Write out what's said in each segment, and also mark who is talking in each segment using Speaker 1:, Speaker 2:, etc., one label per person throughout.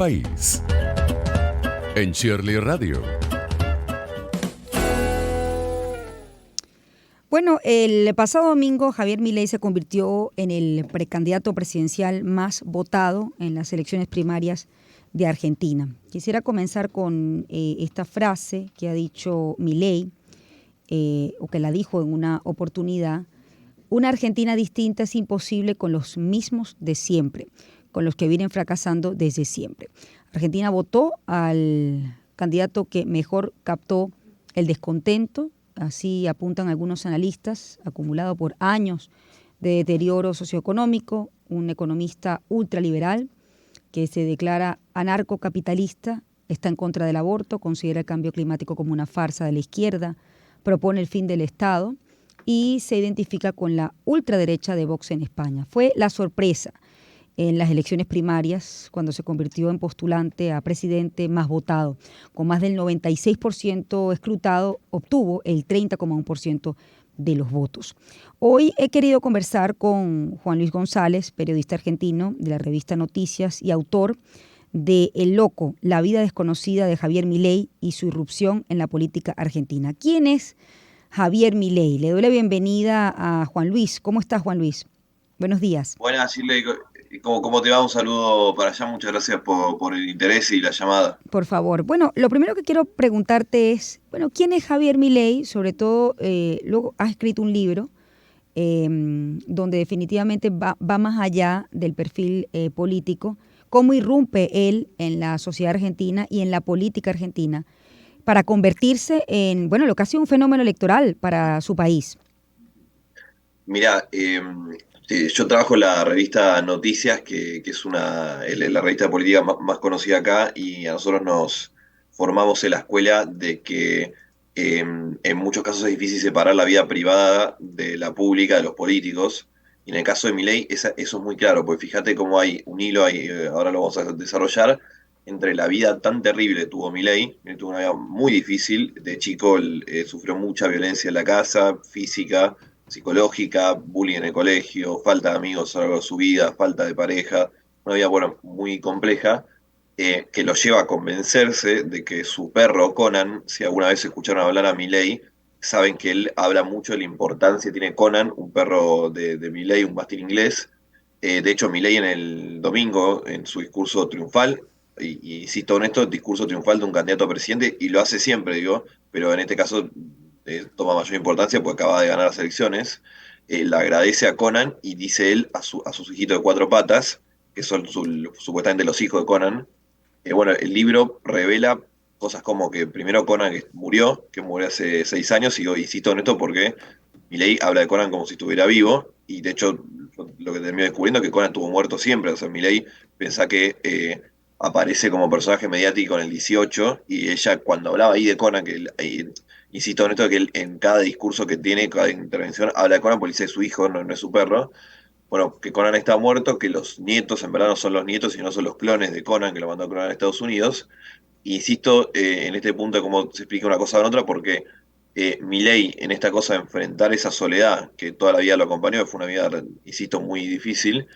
Speaker 1: País. En Shirley Radio.
Speaker 2: Bueno, el pasado domingo Javier Milei se convirtió en el precandidato presidencial más votado en las elecciones primarias de Argentina. Quisiera comenzar con esta frase que ha dicho Milei, o que la dijo en una oportunidad: una Argentina distinta es imposible con los mismos de siempre, con los que vienen fracasando desde siempre. Argentina votó al candidato que mejor captó el descontento, así apuntan algunos analistas, acumulado por años de deterioro socioeconómico, un economista ultraliberal que se declara anarcocapitalista, está en contra del aborto, considera el cambio climático como una farsa de la izquierda, propone el fin del Estado y se identifica con la ultraderecha de Vox en España. Fue la sorpresa en las elecciones primarias cuando se convirtió en postulante a presidente más votado. Con más del 96% escrutado, obtuvo el 30,1% de los votos. Hoy he querido conversar con Juan Luis González, periodista argentino de la revista Noticias y autor de El Loco, la vida desconocida de Javier Milei y su irrupción en la política argentina. ¿Quién es Javier Milei? Le doy la bienvenida a Juan Luis. ¿Cómo estás, Juan Luis? Buenos días.
Speaker 3: Buenas, Shirley, ¿cómo te va? Un saludo para allá, muchas gracias por el interés y la llamada.
Speaker 2: Por favor. Bueno, lo primero que quiero preguntarte es, ¿quién es Javier Milei? Sobre todo, luego has escrito un libro donde definitivamente va más allá del perfil político. ¿Cómo irrumpe él en la sociedad argentina y en la política argentina para convertirse en, lo que ha sido un fenómeno electoral para su país?
Speaker 3: Mirá, yo trabajo en la revista Noticias, que es la revista de política más conocida acá, y a nosotros nos formamos en la escuela de que en muchos casos es difícil separar la vida privada de la pública, de los políticos. Y en el caso de Milei, eso es muy claro, porque fíjate cómo hay un hilo, ahora lo vamos a desarrollar, entre la vida tan terrible que tuvo Milei. Él tuvo una vida muy difícil. De chico él, sufrió mucha violencia en la casa, física, psicológica, bullying en el colegio, falta de amigos a lo largo de su vida, falta de pareja, una vida, bueno, muy compleja, que lo lleva a convencerse de que su perro Conan, si alguna vez escucharon hablar a Milei, saben que él habla mucho de la importancia, tiene Conan, un perro de Milei, un mastín inglés. De hecho, Milei en el domingo, en su discurso triunfal, y cito en esto, discurso triunfal de un candidato a presidente, y lo hace siempre, digo, pero en este caso toma mayor importancia porque acaba de ganar las elecciones. Le agradece a Conan y dice él a sus hijitos de cuatro patas, que son supuestamente los hijos de Conan. Bueno, el libro revela cosas como que primero Conan que murió hace 6 años, y insisto en esto porque Milei habla de Conan como si estuviera vivo, y de hecho lo que terminó descubriendo es que Conan estuvo muerto siempre. O sea, Milei pensá que aparece como personaje mediático en el 18, y ella cuando hablaba ahí de Conan, insisto en esto, que él en cada discurso que tiene, cada intervención, habla de Conan porque dice es su hijo, no es su perro. Bueno, que Conan está muerto, que los nietos en verdad no son los nietos, sino son los clones de Conan, que lo mandó a clonar a Estados Unidos. Insisto en este punto de cómo se explica una cosa con otra, porque Milei, en esta cosa de enfrentar esa soledad que toda la vida lo acompañó, que fue una vida, insisto, muy difícil,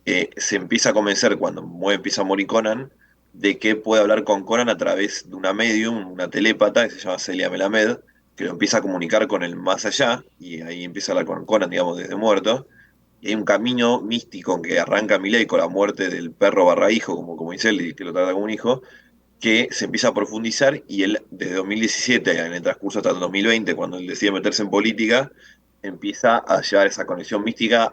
Speaker 3: se empieza a convencer cuando empieza a morir Conan, de que puede hablar con Conan a través de una medium, una telépata, que se llama Celia Melamed, que lo empieza a comunicar con el más allá, y ahí empieza a hablar con Conan, digamos, desde muerto. Y hay un camino místico que arranca Milei con la muerte del perro barra hijo, como dice él, y que lo trata como un hijo, que se empieza a profundizar, y él desde 2017, en el transcurso hasta el 2020, cuando él decide meterse en política, empieza a llevar esa conexión mística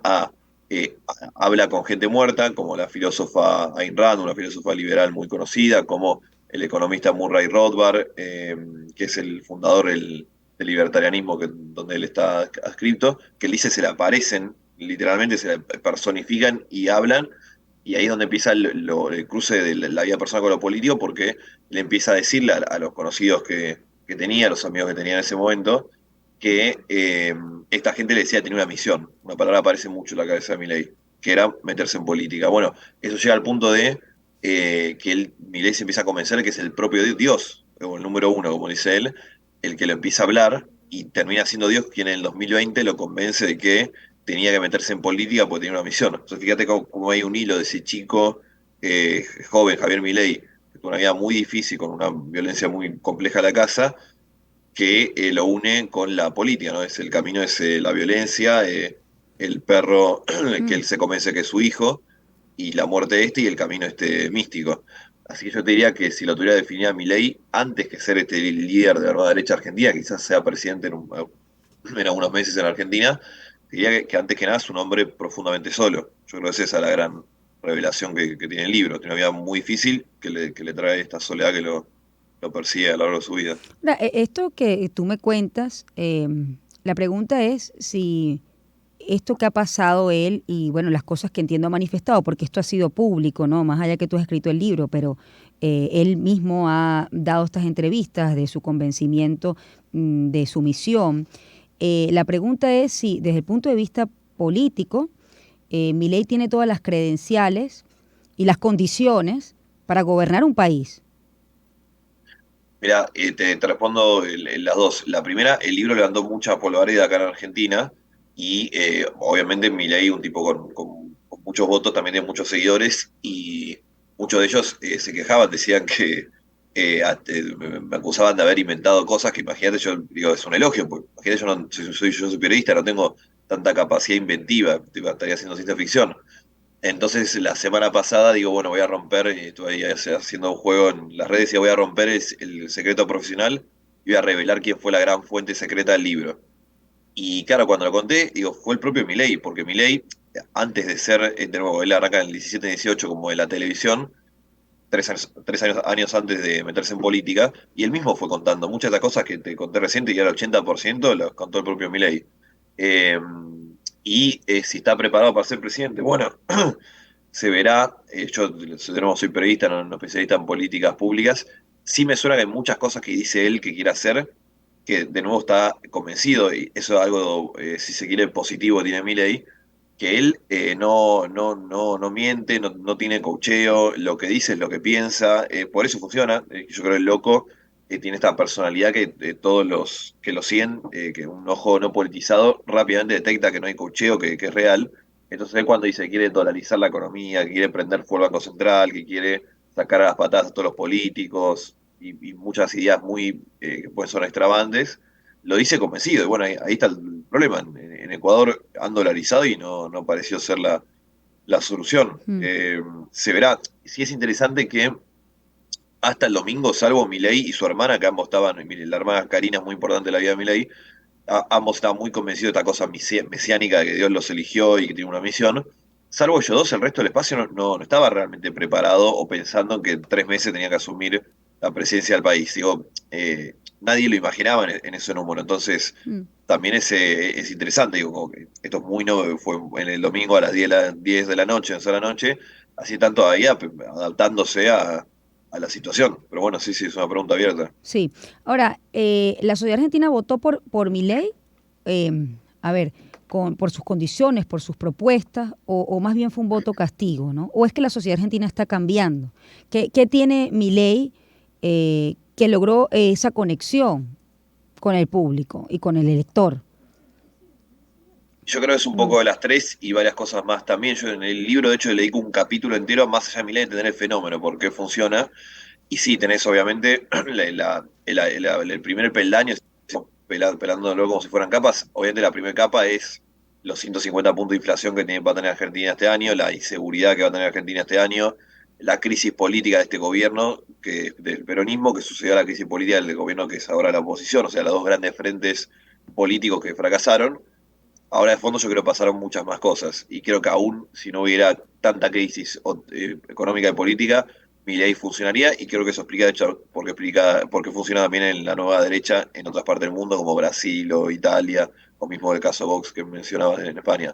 Speaker 3: habla con gente muerta, como la filósofa Ayn Rand, una filósofa liberal muy conocida, como el economista Murray Rothbard, que es el fundador del libertarianismo, donde él está adscrito, que él dice se le aparecen, literalmente se le personifican y hablan. Y ahí es donde empieza el cruce de la vida personal con lo político, porque le empieza a decirle a los conocidos que tenía, a los amigos que tenía en ese momento, que esta gente le decía que tenía una misión. Una palabra aparece mucho en la cabeza de Milei, que era meterse en política. Bueno, eso llega al punto de que Milei se empieza a convencer de que es el propio Dios, o el número uno, como dice él, el que lo empieza a hablar, y termina siendo Dios quien en el 2020 lo convence de que tenía que meterse en política porque tenía una misión. Entonces fíjate cómo hay un hilo de ese chico joven, Javier Milei, con una vida muy difícil, con una violencia muy compleja en la casa, que lo une con la política, ¿no? El camino es la violencia, el perro que
Speaker 2: Mm.
Speaker 3: él se convence que es su hijo, y la muerte de este y el camino este místico. Así que yo te diría que si lo tuviera definida a Milei, antes que ser este líder de la nueva derecha argentina, quizás sea presidente en algunos meses en Argentina, diría que antes que nada es un hombre profundamente solo. Yo creo que es esa la gran revelación que tiene el libro. Tiene una vida muy difícil que le trae esta soledad que lo persigue a lo largo de su vida.
Speaker 2: Ahora, esto que tú me cuentas, la pregunta es si esto que ha pasado él y bueno, las cosas que entiendo ha manifestado, porque esto ha sido público, ¿no? Más allá que tú has escrito el libro, pero él mismo ha dado estas entrevistas de su convencimiento, de su misión. La pregunta es si desde el punto de vista político, Milei tiene todas las credenciales y las condiciones para gobernar un país.
Speaker 3: Mira, te respondo las dos. La primera, el libro levantó mucha polvareda acá en Argentina y obviamente Milei, un tipo con muchos votos, también tiene muchos seguidores y muchos de ellos se quejaban, decían que me acusaban de haber inventado cosas que imagínate, yo digo, es un elogio, porque imagínate, yo soy periodista, no tengo tanta capacidad inventiva, estaría haciendo ciencia ficción. Entonces la semana pasada digo, bueno, voy a romper, y estuve ahí haciendo un juego en las redes y voy a romper el secreto profesional y voy a revelar quién fue la gran fuente secreta del libro. Y claro, cuando lo conté, digo, fue el propio Milei, porque Milei, antes de ser, de nuevo, él arranca en el 17-18 como de la televisión, 3 años antes de meterse en política, y él mismo fue contando muchas de las cosas que te conté reciente y al 80% las contó el propio Milei. Eh, si está preparado para ser presidente, bueno, se verá. Yo soy periodista, no especialista en políticas públicas. Sí me suena que hay muchas cosas que dice él que quiere hacer, que de nuevo está convencido, y eso es algo, si se quiere, positivo tiene Milei, que él no miente, no tiene coacheo, lo que dice es lo que piensa, por eso funciona. Yo creo que el loco tiene esta personalidad que todos los que lo siguen, que un ojo no politizado rápidamente detecta que no hay coacheo, que es real. Entonces él cuando dice que quiere dolarizar la economía, que quiere prender fuego al Banco Central, que quiere sacar a las patadas a todos los políticos y muchas ideas muy que pues son extravagantes, lo dice convencido. Y bueno, ahí está el problema. En Ecuador han dolarizado y no pareció ser la solución.
Speaker 2: Mm.
Speaker 3: Se verá. Sí es interesante que hasta el domingo, salvo Milei y su hermana, que ambos estaban, mire, la hermana Karina es muy importante en la vida de Milei, ambos estaban muy convencidos de esta cosa mesiánica de que Dios los eligió y que tiene una misión. Salvo ellos dos, el resto del espacio no estaba realmente preparado o pensando que en 3 meses tenía que asumir la presidencia del país. Digo, nadie lo imaginaba en ese número. Entonces,
Speaker 2: Mm.
Speaker 3: también es interesante. Digo, como que esto es muy nuevo, fue en el domingo a las 10 de la noche, 11 de la noche, así están todavía adaptándose a la situación. Pero bueno, sí, es una pregunta abierta.
Speaker 2: Sí. Ahora, la sociedad argentina votó por Milei, eh, a ver, por sus condiciones, por sus propuestas, o más bien fue un voto castigo, ¿no? ¿O es que la sociedad argentina está cambiando? ¿Qué tiene Milei que logró esa conexión con el público y con el elector?
Speaker 3: Yo creo que es un
Speaker 2: Mm.
Speaker 3: poco de las tres y varias cosas más también. Yo en el libro, de hecho, le dedico un capítulo entero más allá de Milei de entender el fenómeno, por qué funciona. Y sí, tenés obviamente el primer peldaño, pelándolo como si fueran capas. Obviamente la primera capa es los 150 puntos de inflación que va a tener Argentina este año, la inseguridad que va a tener Argentina este año, la crisis política de este gobierno, del peronismo, que sucedió a la crisis política del gobierno que es ahora la oposición, o sea, los dos grandes frentes políticos que fracasaron. Ahora de fondo yo creo que pasaron muchas más cosas y creo que aún si no hubiera tanta crisis económica y política, mi ley funcionaría y creo que eso explica de hecho porque funciona también en la nueva derecha en otras partes del mundo como Brasil o Italia o mismo el caso Vox que mencionabas en España.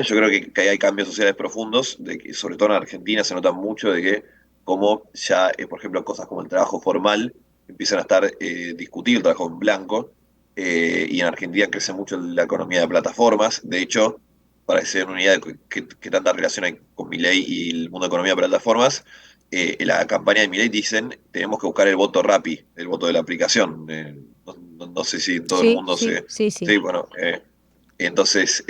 Speaker 3: Yo creo que ahí hay cambios sociales profundos, de que sobre todo en Argentina se nota mucho de que como ya, por ejemplo, cosas como el trabajo formal empiezan a estar discutido, el trabajo en blanco, y en Argentina crece mucho la economía de plataformas. De hecho, para que se den una idea de qué tanta relación hay con Milei y el mundo de economía de plataformas, en la campaña de Milei dicen tenemos que buscar el voto Rappi, el voto de la aplicación. No sé si en todo el
Speaker 2: Sí,
Speaker 3: mundo
Speaker 2: sí,
Speaker 3: se...
Speaker 2: sí, sí.
Speaker 3: Sí, bueno, entonces,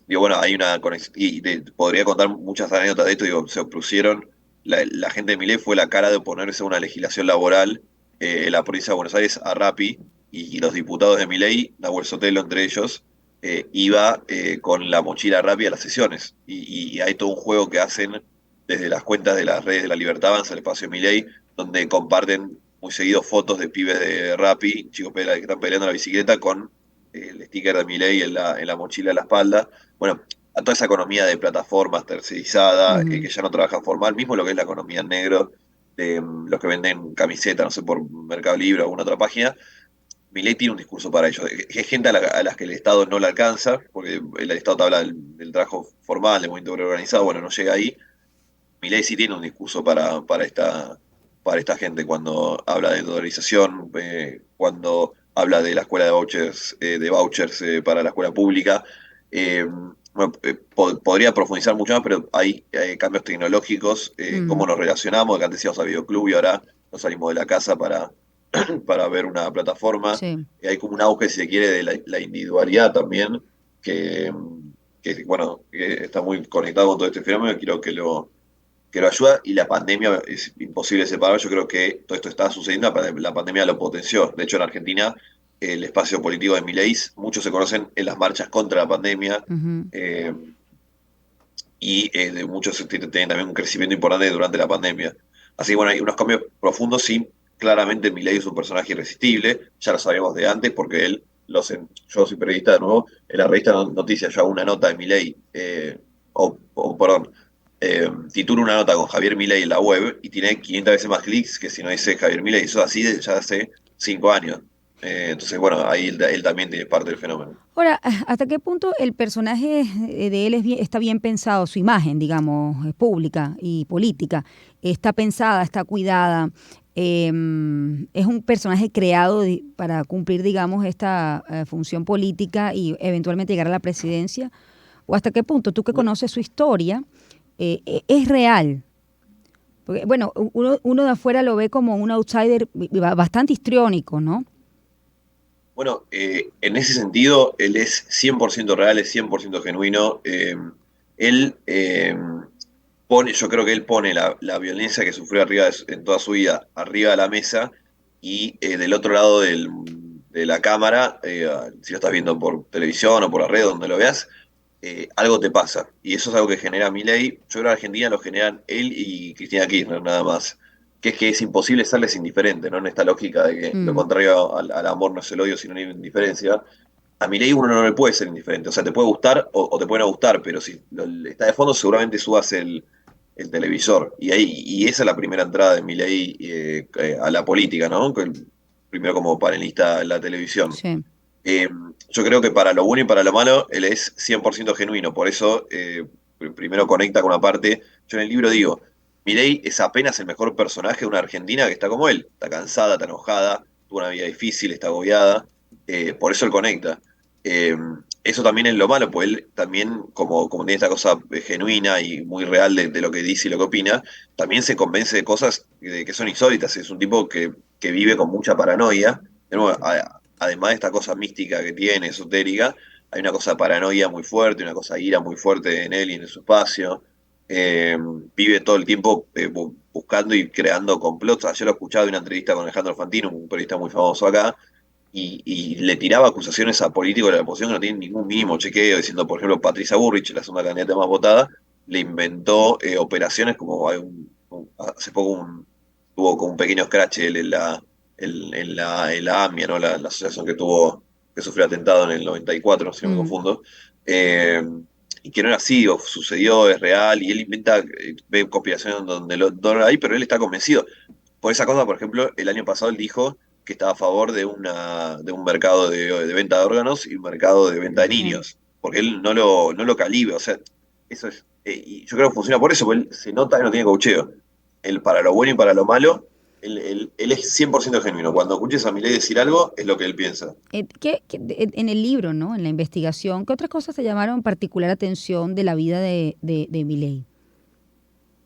Speaker 3: digo, bueno, hay una conexión, y podría contar muchas anécdotas de esto, digo, se opusieron, la gente de Milei fue la cara de oponerse a una legislación laboral en la provincia de Buenos Aires a Rappi, y los diputados de Milei, Nahuel Sotelo entre ellos, iba con la mochila Rappi a las sesiones, y hay todo un juego que hacen desde las cuentas de las redes de La Libertad Avanza, el espacio de Milei, donde comparten muy seguido fotos de pibes de Rappi, chicos que están peleando la bicicleta con el sticker de Milei en la mochila a la espalda. Bueno, a toda esa economía de plataformas tercerizada,
Speaker 2: Ujú.
Speaker 3: que ya no trabajan formal, mismo lo que es la economía en negro, de los que venden camisetas, no sé, por Mercado Libre o alguna otra página, Milei tiene un discurso para ellos. Es gente a las que el Estado no le alcanza, porque el Estado te habla del trabajo formal, del movimiento obrero organizado, bueno, no llega ahí. Milei sí tiene un discurso para esta gente cuando habla de dolarización, cuando habla de la escuela de vouchers para la escuela pública. Bueno, podría profundizar mucho más, pero hay cambios tecnológicos, cómo
Speaker 2: Mm,
Speaker 3: nos relacionamos, que antes íbamos a videoclub y ahora nos salimos de la casa para ver una plataforma.
Speaker 2: sí.
Speaker 3: Hay como un auge, si se quiere, de la individualidad también, que, bueno, que está muy conectado con todo este fenómeno, quiero que lo ayuda, y la pandemia es imposible separar. Yo creo que todo esto está sucediendo, la pandemia lo potenció. De hecho, en Argentina, el espacio político de Milei, muchos se conocen en las marchas contra la pandemia,
Speaker 2: Ujú.
Speaker 3: eh, y de muchos tienen también un crecimiento importante durante la pandemia. Así que bueno, hay unos cambios profundos, sí, claramente Milei es un personaje irresistible, ya lo sabíamos de antes, porque yo soy periodista de nuevo, en la revista Noticias yo hago una nota de Milei, perdón, titulo una nota con Javier Milei en la web y tiene 500 veces más clics que si no dice Javier Milei, eso así ya hace 5 años. Entonces, bueno, ahí él también tiene parte del fenómeno.
Speaker 2: Ahora, ¿hasta qué punto el personaje de él está bien pensado, su imagen, digamos, pública y política? Está pensada, está cuidada. Es un personaje creado para cumplir, digamos, esta función política y eventualmente llegar a la presidencia. ¿O hasta qué punto tú que conoces su historia es real? Porque, bueno, uno de afuera lo ve como un outsider bastante histriónico, ¿no?
Speaker 3: Bueno, en ese sentido, él es 100% real, es 100% genuino. Él yo creo que él pone la violencia que sufrió en toda su vida arriba de la mesa, y del otro lado de la cámara, si lo estás viendo por televisión o por la red, donde lo veas, algo te pasa. Y eso es algo que genera Milei. Yo creo que en Argentina lo generan él y Cristina Kirchner nada más. Que es que es imposible serles indiferente, ¿no? En esta lógica de que lo
Speaker 2: Mm,
Speaker 3: contrario al amor no es el odio, sino la indiferencia. A Milei uno no le puede ser indiferente. O sea, te puede gustar o te puede no gustar, pero si está de fondo, seguramente subas el televisor. Y esa es la primera entrada de Milei a la política, ¿no? Primero como panelista en la televisión.
Speaker 2: sí.
Speaker 3: Eh, yo creo que para lo bueno y para lo malo, él es 100% genuino. Por eso, primero conecta con una parte. Yo en el libro digo, Milei es apenas el mejor personaje de una Argentina que está como él. Está cansada, está enojada, tuvo una vida difícil, está agobiada. Por eso él conecta. Eh, Eso también es lo malo, pues él también, como tiene esta cosa genuina y muy real de lo que dice y lo que opina, también se convence de cosas que son insólitas. Es un tipo que vive con mucha paranoia. De nuevo, además de esta cosa mística que tiene, esotérica, hay una cosa de paranoia muy fuerte, una cosa de ira muy fuerte en él y en su espacio. Eh, Vive todo el tiempo buscando y creando complots. Ayer lo escuchaba en una entrevista con Alejandro Fantino, un periodista muy famoso acá, y le tiraba acusaciones a políticos de la oposición que no tienen ningún mínimo chequeo, diciendo, por ejemplo, Patricia Burrich, la segunda candidata más votada, le inventó operaciones como hace poco tuvo como un pequeño scratch en la AMIA, ¿no? La asociación que sufrió atentado en el 94, si no me
Speaker 2: Mm.
Speaker 3: confundo. Eh, y que no era así, o sucedió, es real, y él inventa, ve conspiraciones donde no lo hay, pero él está convencido. Por esa cosa, por ejemplo, el año pasado él dijo que estaba a favor de un mercado de venta de órganos y un mercado de venta de
Speaker 2: Sí.
Speaker 3: niños, porque él no lo calibra, o sea, eso es, y yo creo que funciona por eso, porque él se nota que no tiene coacheo. Él, para lo bueno y para lo malo, él es 100% genuino. Cuando escuches a Milei decir algo, es lo que él piensa.
Speaker 2: En el libro, ¿no? En la investigación, ¿qué otras cosas te llamaron particular atención de la vida de Milei?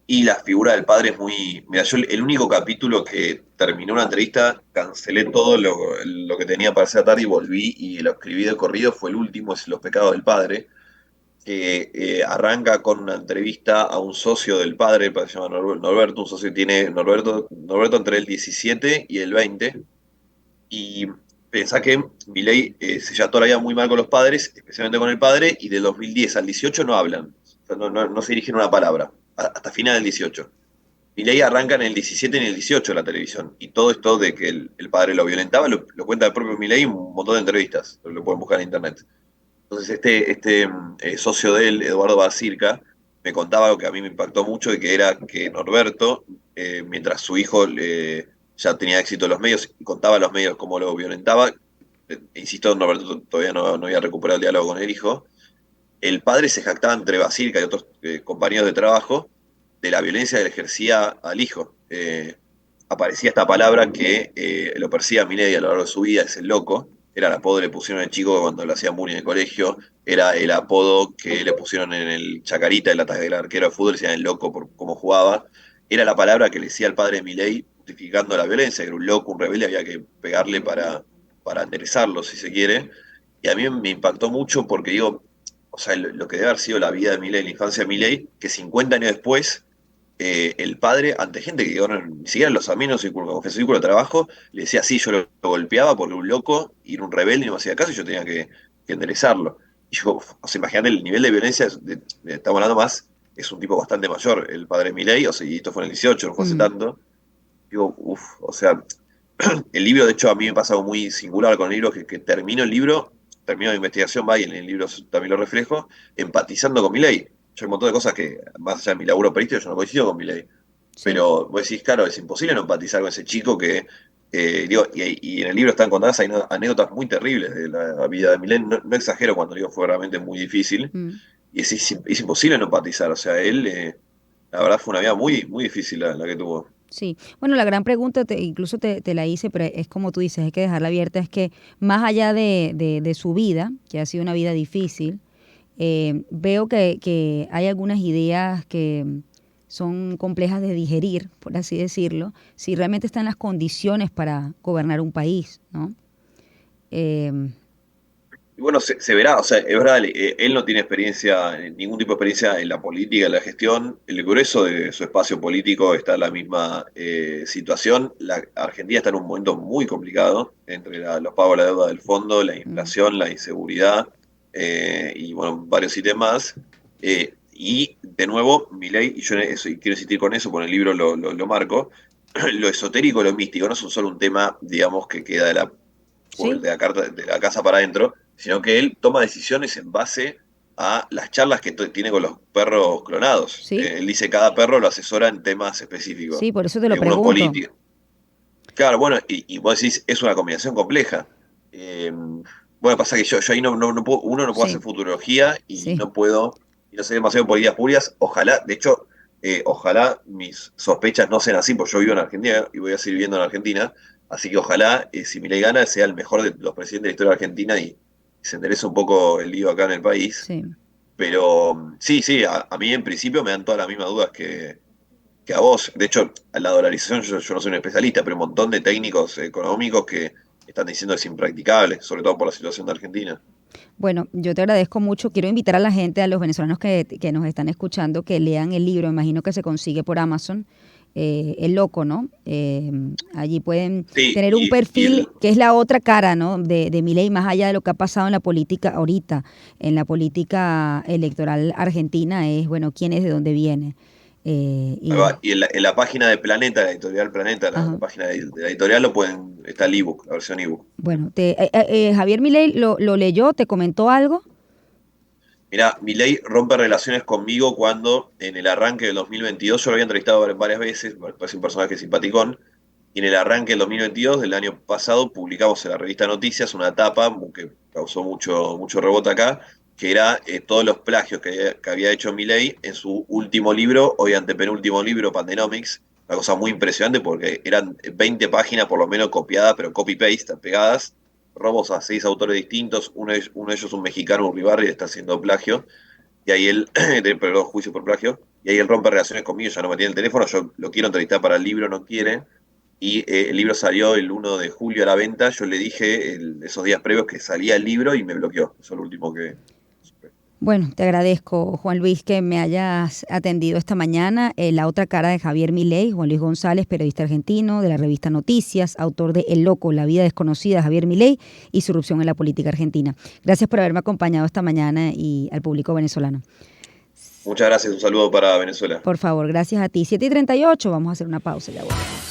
Speaker 3: Y la figura del padre es muy... Mira, yo el único capítulo que terminó una entrevista, cancelé todo lo que tenía para hacer tarde y volví y lo escribí de corrido, fue el último, es Los pecados del padre. que arranca con una entrevista a un socio del padre, que se llama Norberto, un socio que tiene Norberto entre el 17 y el 20, y pensá que Milei se lleva toda la vida muy mal con los padres, especialmente con el padre, y del 2010 al 18 no hablan, o sea, no se dirigen una palabra, hasta final del 18. Milei arranca en el 17 y en el 18 la televisión, y todo esto de que el padre lo violentaba lo cuenta el propio Milei en un montón de entrevistas, lo pueden buscar en internet. Entonces socio de él, Eduardo Basirca, me contaba algo que a mí me impactó mucho, y que era que Norberto, mientras su hijo ya tenía éxito en los medios y contaba a los medios cómo lo violentaba, insisto, Norberto todavía no había recuperado el diálogo con el hijo, el padre se jactaba entre Basirca y otros compañeros de trabajo de la violencia que le ejercía al hijo. Aparecía esta palabra que lo persigue a Milei a lo largo de su vida, es el loco. Era el apodo que le pusieron al chico cuando le hacían bullying en el colegio. Era el apodo que le pusieron en el Chacarita, el arquero de fútbol, le decían el loco por cómo jugaba. Era la palabra que le decía al padre de Milei, justificando la violencia, que era un loco, un rebelde, había que pegarle para enderezarlo, si se quiere. Y a mí me impactó mucho porque digo, o sea, lo que debe haber sido la vida de Milei, la infancia de Milei, que 50 años después el padre, ante gente que ni siquiera los amigos, como que su círculo de trabajo, le decía, sí, yo lo golpeaba porque era un loco y era un rebelde y no me hacía caso y yo tenía que enderezarlo. Y yo, o sea, imagínate el nivel de violencia, estamos hablando más, es un tipo bastante mayor, el padre Milei, o sea, y esto fue en el 18, no fue hace
Speaker 2: Mm,
Speaker 3: tanto. Digo, uff, o sea, el libro, de hecho, a mí me pasa algo muy singular con el libro, que termino el libro, termino mi investigación, va, y en el libro también lo reflejo, empatizando con Milei. Yo hay un montón de cosas que, más allá de mi laburo periodístico, yo no coincido con Milei.
Speaker 2: sí.
Speaker 3: Pero vos decís, claro, es imposible no empatizar con ese chico que, digo, y en el libro están contadas hay anécdotas muy terribles de la vida de Milei. No exagero cuando digo fue realmente muy difícil.
Speaker 2: Mm.
Speaker 3: Y es imposible no empatizar. O sea, él, la verdad, fue una vida muy, muy difícil la que tuvo.
Speaker 2: Sí, bueno, la gran pregunta, incluso te la hice, pero es como tú dices, hay que dejarla abierta, es que más allá de su vida, que ha sido una vida difícil, veo que hay algunas ideas que son complejas de digerir, por así decirlo, si realmente están las condiciones para gobernar un país, ¿no? Eh,
Speaker 3: Y bueno, se verá, o sea, es verdad, él no tiene experiencia, ningún tipo de experiencia en la política, en la gestión. El grueso de su espacio político está en la misma situación. La Argentina está en un momento muy complicado entre los pagos de la deuda del fondo, la
Speaker 2: mm,
Speaker 3: inflación, la inseguridad y bueno, varios ítems más. Y de nuevo, Milei, y yo y quiero insistir con eso, con el libro lo marco, lo esotérico, lo místico no es solo un tema, digamos, que queda
Speaker 2: sí,
Speaker 3: de la casa para adentro, sino que él toma decisiones en base a las charlas que tiene con los perros clonados.
Speaker 2: sí,
Speaker 3: Él dice cada perro lo asesora en temas específicos,
Speaker 2: sí, por eso te lo
Speaker 3: uno
Speaker 2: pregunto.
Speaker 3: político. Claro, bueno, y vos decís, es una combinación compleja. Bueno, pasa que yo ahí no puedo, uno no puede hacer
Speaker 2: Sí,
Speaker 3: futurología y
Speaker 2: sí.
Speaker 3: no puedo, y no sé demasiado de políticas públicas. Ojalá, de hecho, ojalá mis sospechas no sean así, porque yo vivo en Argentina y voy a seguir viviendo en Argentina. Así que ojalá, si Milei gana, sea el mejor de los presidentes de la historia de Argentina y se enderece un poco el lío acá en el país.
Speaker 2: Sí.
Speaker 3: Pero sí, sí, a mí en principio me dan todas las mismas dudas que a vos. De hecho, la dolarización yo no soy un especialista, pero un montón de técnicos económicos que están diciendo que es impracticable, sobre todo por la situación de Argentina.
Speaker 2: Bueno, yo te agradezco mucho. Quiero invitar a la gente, a los venezolanos que nos están escuchando, que lean el libro. Imagino que se consigue por Amazon. El loco, ¿no? Allí pueden
Speaker 3: Sí,
Speaker 2: tener un
Speaker 3: y
Speaker 2: perfil que es la otra cara, ¿no? De Milei, más allá de lo que ha pasado en la política ahorita, en la política electoral argentina, es, bueno, quién es, de dónde viene.
Speaker 3: ahí
Speaker 2: Y,
Speaker 3: va. Y en la página de Planeta, la editorial Planeta, la
Speaker 2: ajá.
Speaker 3: página de la editorial está el ebook, la versión ebook.
Speaker 2: Bueno, Javier Milei lo leyó, te comentó algo.
Speaker 3: Mirá, Milei rompe relaciones conmigo cuando en el arranque del 2022, yo lo había entrevistado varias veces, me parece un personaje simpaticón, y en el arranque del 2022, del año pasado, publicamos en la revista Noticias una tapa que causó mucho rebote acá, que era todos los plagios que había hecho Milei en su último libro, hoy antepenúltimo libro, Pandenomics, una cosa muy impresionante porque eran 20 páginas por lo menos copiadas, pero copy-paste, pegadas, robos a 6 autores distintos, uno de ellos un mexicano, Uribarri, está haciendo plagio, y ahí él, perdón, juicio por plagio, y ahí él rompe relaciones conmigo, ya no me tiene el teléfono, yo lo quiero entrevistar para el libro, no quiere, y el libro salió el 1 de julio a la venta, yo le dije esos días previos que salía el libro y me bloqueó, eso es lo último que supe.
Speaker 2: Bueno, te agradezco, Juan Luis, que me hayas atendido esta mañana. La otra cara de Javier Milei, Juan Luis González, periodista argentino de la revista Noticias, autor de El Loco, la vida desconocida de Javier Milei y su irrupción en la política argentina. Gracias por haberme acompañado esta mañana y al público venezolano.
Speaker 3: Muchas gracias, un saludo para Venezuela.
Speaker 2: Por favor, gracias a ti. 7:38, vamos a hacer una pausa, ya volvemos.